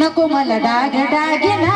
नको मला डाग दागिना,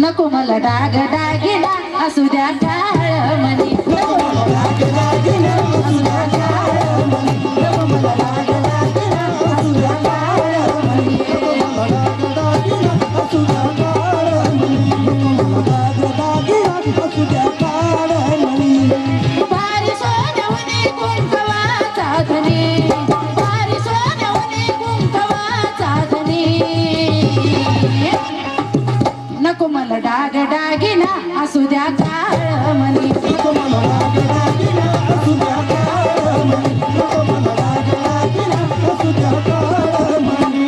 नको मला डाग दागिना, असू द्या काळ मनी. नको मला डाग दागिना, असू द्या काळ मनी. नको मला डाग दागिना, असू द्या काळ मनी. नको मला डाग दागिना, असू द्या काळ मनी. नको मला डाग दागिना, असू द्या काळ मनी. भारी सोन्याहून कुंकवाचा धनी, भारी सोन्याहून कुंकवाचा धनी. नको मला डाग दागिना, असू द्या काळ मनी. नको मला डाग दागिना, असू द्या काळ मनी. नको मला डाग दागिना, असू द्या काळ मनी.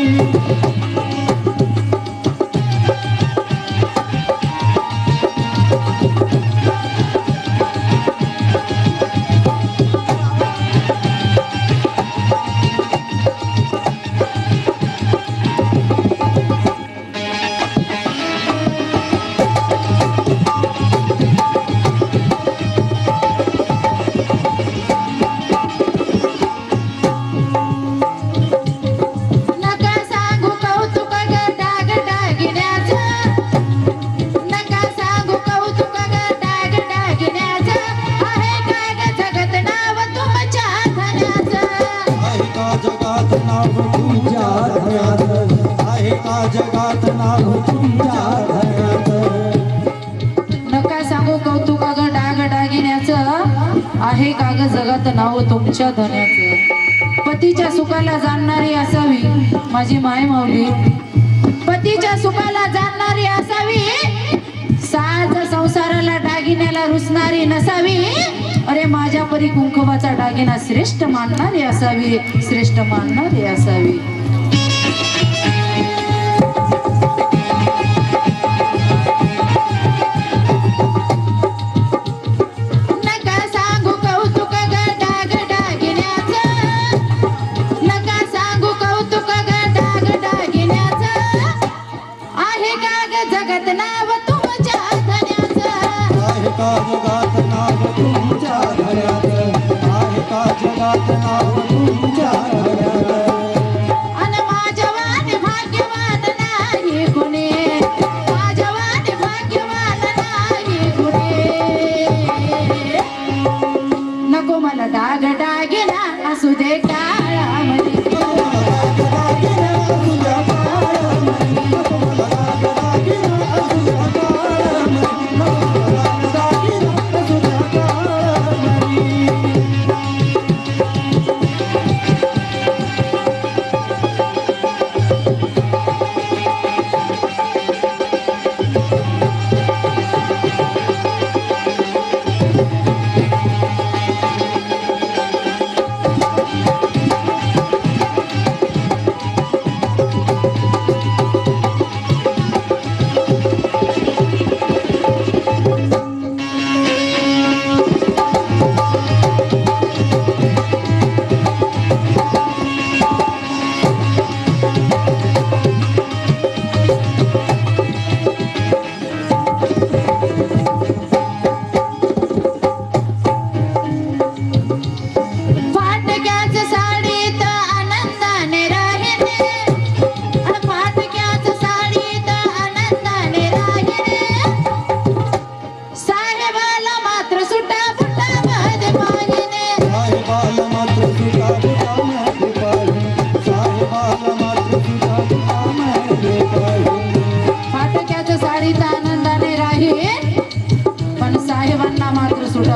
नका सांगू कौतुक डाग दागिन्याचं, आहे का ग जगात नाव तुमच्या धन्याचं. पतीच्या सुखाला जाणणारी असावी माझी माय माऊली, पतीच्या सुखाला जाणणारी असावी, साज संसाराला दागिन्याला रुसणारी नसावी. अरे माझ्या परी कुंकवाचा दागिना श्रेष्ठ मानणारी असावी, श्रेष्ठ मानणारी असावी. नको मला डाग दागिना, असू दे काळा मनी.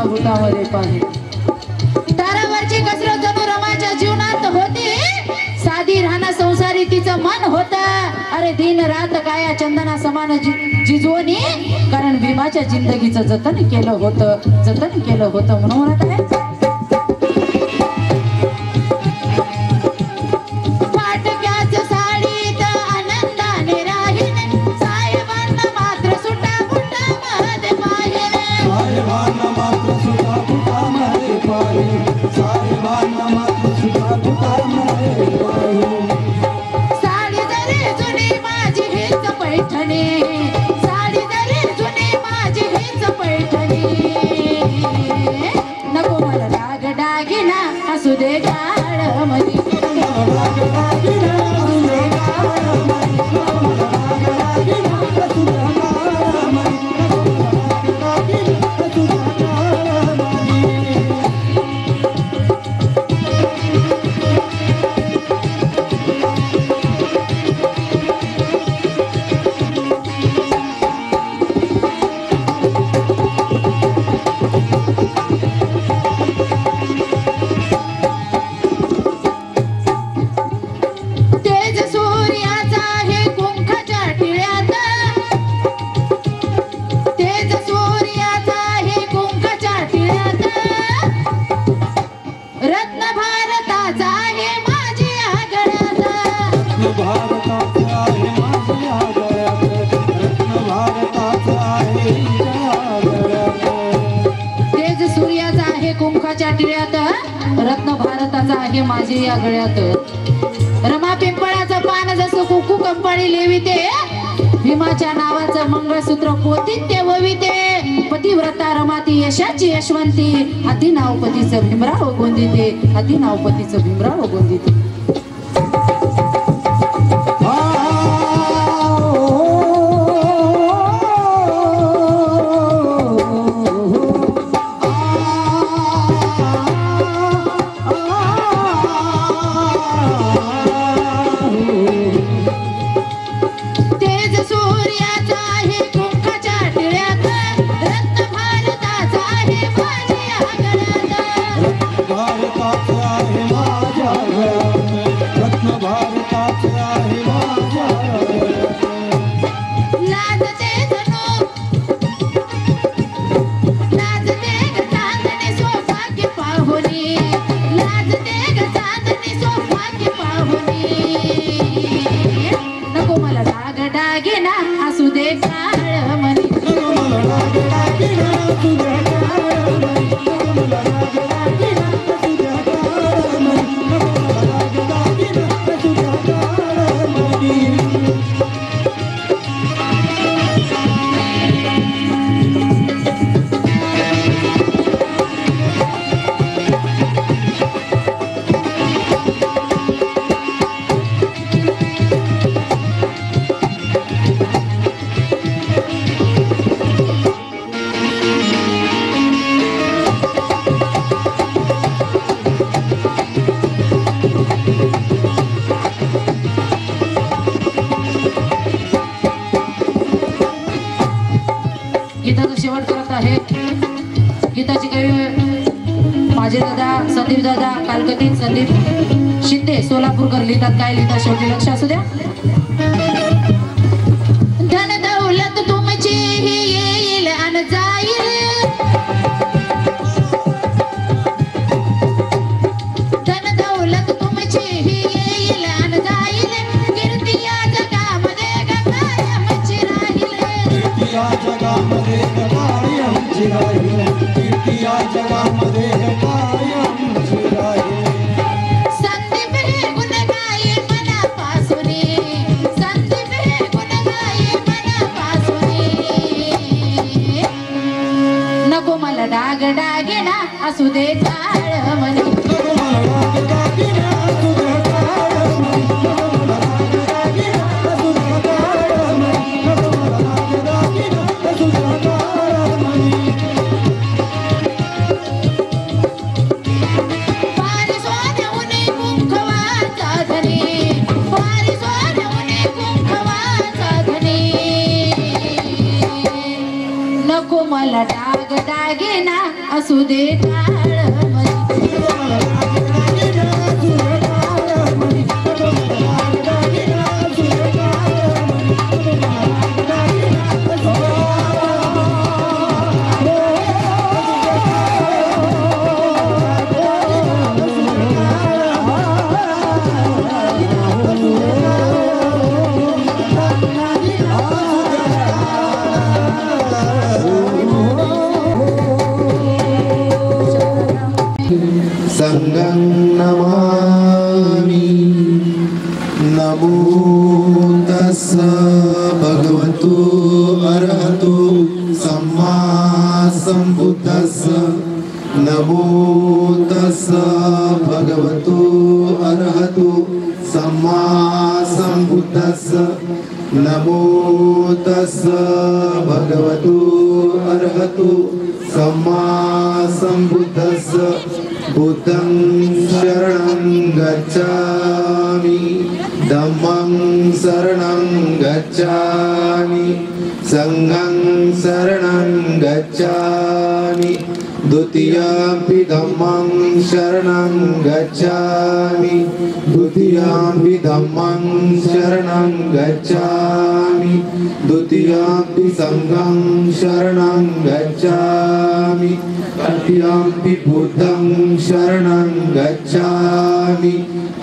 बुटामध्ये पाहे तारावरची कसरत जणू रमाच्या जीवनात होती, साधी राहणं संसारी तिचं मन होत. अरे दिन रात काया चंदना समान जिजवणी, कारण भीमाच्या जिंदगीचं जतन केलं होतं, जतन केलं होतं. म्हणून म्हणत आहे असू दे काळ मनी. भारताचा आहे माझ्या गळ्यात, रत्न भारताचा आहे हिच्या गळ्यात. तेज सूर्याचा आहे कुंकाच्या टिळ्यात, रत्न भारताचा आहे माझे या गळ्यात. रमा पिंपळाचं पान जसं कुकू कंपाळी लेविते, भीमाच्या नावाचं मंगळसूत्र पोतीत ते वविते. पतिव्रता रमाती यशाची यशवंती, हाती नाव पतीचं भीमराव गोंदिते, हाती नाव पतीचं भीमराव गोंदिते. गीताचा शेवट करत आहे. गीताची कवी माझे दादा संदीप दादा कालकतीत, संदीप शिंदे सोलापूरकर लिहितात. काय लिहितात शेवटी लक्ष असू द्या. धन दौलत तुमची येईल अन जाईल, धन दौलत तुमची येईल अन जाईल, कीर्ती या जगामध्ये कायमची राहील, कीर्ती या जगामध्ये कायमची राहील, कीर्ती या जगामध्ये कायमची राहील. संदीप हे गुण गाये मनापासून, संदीप हे गुण गाये मनापासून. नको मला डाग डागिना असू दे काळ मनी, नको मला डाग डागिना असू दे काळ मनी. संगं नमामि नमो तस्स भगवतो अरहतो सम्मा सम्बुद्धस्स नमो तस्स भगवतो अरहतो सम्मा सम्बुद्धस्स नमो तस्स भगवतो अरहतो सम्मा सम्बुद्धस्स बुद्धं शरणं गच्छामि धम्मं शरणं गच्छामि संघं शरणं गच्छामि द्वितीयंपि धम्मं शरणं गच्छामि द्वितीयंपि धम्मं शरणं गच्छामि द्वितीयंपि संघं शरणं गच्छामि तृतीयंपि बुद्धं शरणं गच्छामि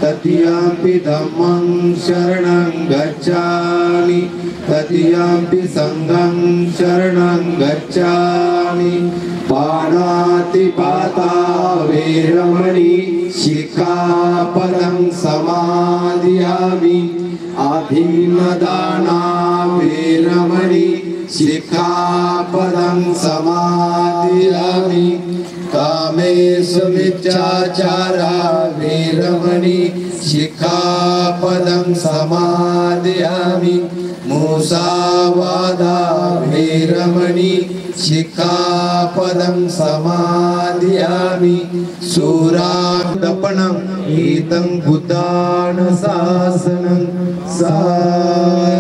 तृतीयंपि धम्मं शरणं गच्छामि तृतीयंपि संघं शरणं गच्छामि पाणातिपाता वेरमणि शिक्षापदं समादियामि अधीनदाना वेरमणि शिक्षापदं समादियामि कामेषु मिथ्याचारा वेरमणि शिक्षापदं समादियामि मुसावादा वेरमणि शिक्षापदं समादियामि सूरादपनं एतं बुद्धानुशासनं। サ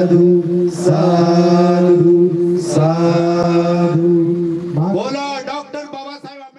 ドゥサドゥサ